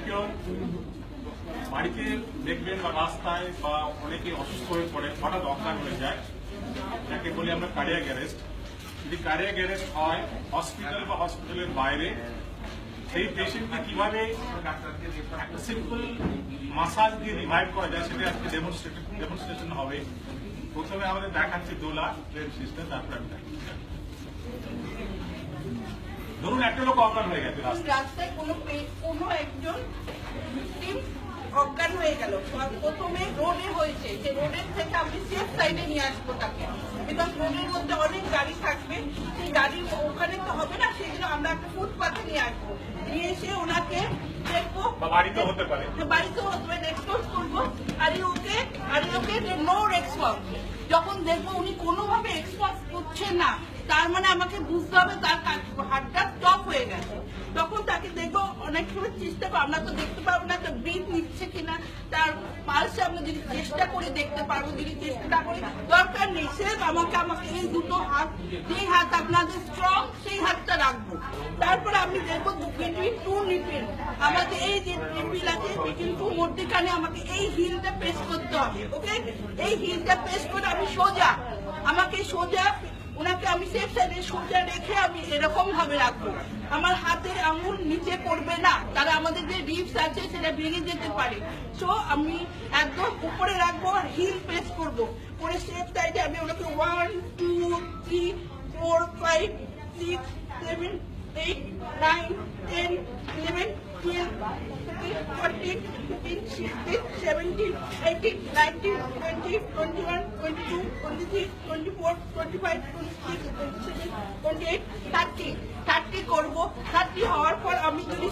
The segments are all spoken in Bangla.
কেউ বাড়িতে দেখবেন বা রাস্তায় বা অনেকে অসুস্থ হয়ে পড়ে, হঠাৎ অজ্ঞান হয়ে যায়, যাকে বলি আমরা কার্ডিয়াক অ্যারেস্ট। যদি কার্ডিয়াক অ্যারেস্ট হয় হসপিটাল বা হসপিটালের বাইরে, সেই পেশেন্টকে কিভাবে একটা সিম্পল মাসাজ দিয়ে রিভাইভ করা যায় সেটা আজকে ডেমনস্ট্রেশন হবে। প্রথমে আমাদের দেখাচ্ছি দোলা ট্রেন সিস্টেম, তারপরে আমি দেখাচ্ছি। ধরুন একটা লোক অজ্ঞান হয়ে গেছে রাস্তায়, কোনো একজন অজ্ঞান হয়ে গেল, প্রথমে রোডে হয়েছে, যে রোডের থেকে আমি সেফ সাইডে নিয়ে আসবো তাকে, বিকজ রোডের মধ্যে অনেক গাড়ি থাকবে, সেই গাড়ি ওখানে তো হবে না, সেই জন্য আমরা একটা ফুটপাথে নিয়ে আসবো, নিয়ে এসে ওনাকে দেখবো, বাড়িতে হতে পারে, বাড়িতে হতে পারে, এক্সপোজ করবো, আর ওকে নো রেসপন্স। যখন দেখবো উনি কোনোভাবে এক্সপোজ করছেন না, তার মানে আমাকে বুঝতে হবে তার হাতটা স্টপ হয়ে গেছে। তখন তাকে দেখবো, অনেক সময় চেষ্টা করবো, আমরা তো দেখতে পারবো না তো ব্রিথ নিচ্ছে কিনা, তার পালসে আমরা যদি চেষ্টা করে দেখতে পারবো, যদি চেষ্টা না করি দরকার নেই, সেফ আমাকে এই দুটো হাত, যেই হাত আপনাদের স্ট্রং সেই হাতটা রাখবো। তারপরে আমি দেখবো বিটুইন টু নিপিল, আমাদের এই যে নিপিল আছে বিটুইন টু মধ্যখানে আমাকে এই হিলটা প্রেস করতে হবে। ওকে, এই হিলটা প্রেস করে আমি সোজা, আমাকে সোজা ওনাকে আমি সেফ সাইডে সোজা রেখে আমি এরকম ভাবে রাখবো, আমার হাতের আঙুল নিচে পড়বে না, তারা আমাদের যে রিপস আছে সেটা ভেঙে যেতে পারে। সো আমি একদম উপরে রাখবো আর হিল প্রেস করবো, করে সেফ সাইডে আমি ওনাকে 1 2 3 4 5 6 7 8 9 10 11 12 13 14 15 16 17 18 19 20 21 22 23 24 25 26 27 28 30 করবো। 30 হওয়ার পর আমি যদি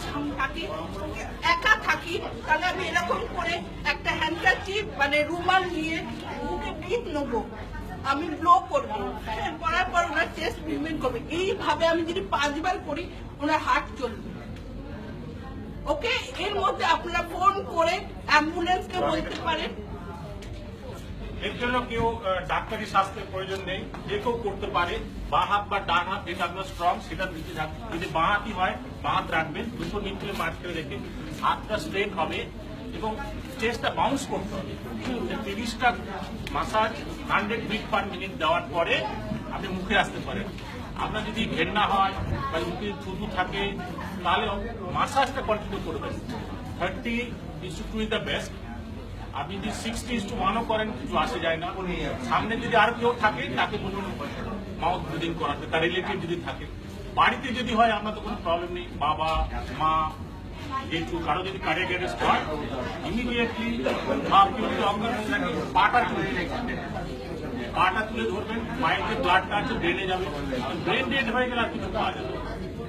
একা থাকি তাহলে আমি এরকম করে একটা হ্যান্ডকারচিফ মানে রুমাল নিয়ে মুখে ব্রিথ নেবো, আমি ব্লো করবো, করার পর ওনার চেস্ট মুভমেন্ট করবে। এইভাবে আমি যদি 5 বার করি ওনার হার্ট চলবে। ওকে, এর মধ্যে আপনারা ফোন করে অ্যাম্বুলেন্সকে বলতে পারেন। এর জন্য কেউ ডাক্তারি স্বাস্থ্যের প্রয়োজন নেই, যে কেউ করতে পারে। বাঁ হাত বা ডান হাত যেটা আপনার স্ট্রং সেটা দিতে থাকবে। যদি বাঁ হাতই হয় বাঁ হাত রাখবেন, দুটো নিচে মাঝখানে রেখে হাতটা স্ট্রেট হবে এবং চেস্টটা বাউন্স করতে হবে। 30টা মাসাজ 100 বিট পার মিনিট দেওয়ার পরে আপনি মুখে আসতে পারেন। আপনার যদি ঘেন্না হয় বা মুখে থুতু থাকে তাহলে মাসাজটা কন্টিনিউ করবেন। 30:2 ইজ দ্য বেস্ট। আপনি যদি 60:1 করেন কিছু আসে যায় না। সামনে যদি আর কেউ থাকে তাকে বলুন মাউথ ব্রিদিং করাতে, তার রিলেটিভ যদি থাকে। বাড়িতে যদি হয় আপনার তো কোনো প্রবলেম নেই, বাবা মা যেহেতু কারো যদি কার্ডিয়াক অ্যারেস্ট হয় ইমিডিয়েটলি আপনি যদি অজ্ঞান হয়ে থাকে পাটা তুলে ধরবেন, মায়ের যে ব্লাডটা আছে ব্রেনে যাবে, ব্রেন ডেড হয়ে গেলে আর কিছু পাওয়া যাবে,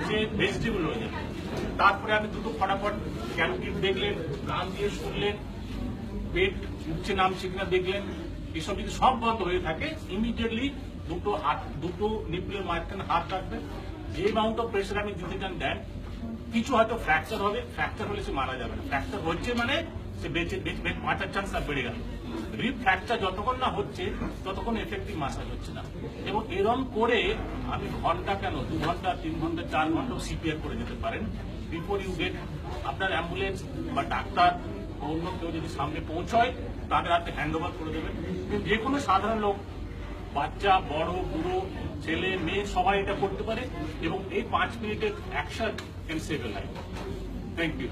সে ভেজিটেবল হয়ে যাবে। তারপরে আপনি দুটো ফটাফট ক্যালকুলেট দেখলেন, গান দিয়ে শুনলেন, পেট উঠছে নামছে কিনা দেখলেন, এসব যদি সব বন্ধ হয়ে থাকে ইমিডিয়েটলি দুটো নিপলের মাঝখানে হাত রাখবেন। যে অ্যামাউন্ট অফ প্রেশার আপনি দিতে চান দেন। কিছু হয়তো ফ্র্যাকচার হবে, ফ্র্যাকচার হলে সে মারা যাবে না, ফ্র্যাকচার হচ্ছে মানে সে বাঁচার চান্স বেড়ে গেল। রিপ ফ্র্যাকচার যতক্ষণ না হচ্ছে ততক্ষণ এফেক্টিভ মাসাজ হচ্ছে না। এবং এরম করে আপনি ঘন্টা কেন 2 ঘন্টা 3 ঘন্টা 4 ঘন্টা সিপিআর করে যেতে পারেন বিফোর ইউ গেট। আপনার অ্যাম্বুলেন্স বা ডাক্তার অন্য কেউ যদি সামনে পৌঁছয় তাদের হাতে হ্যান্ড ওভার করে দেবেন। যে কোনো সাধারণ লোক, বাচ্চা বড় বুড়ো ছেলে মেয়ে সবাই এটা করতে পারে এবং এই 5 মিনিটের action can save a life. Thank you.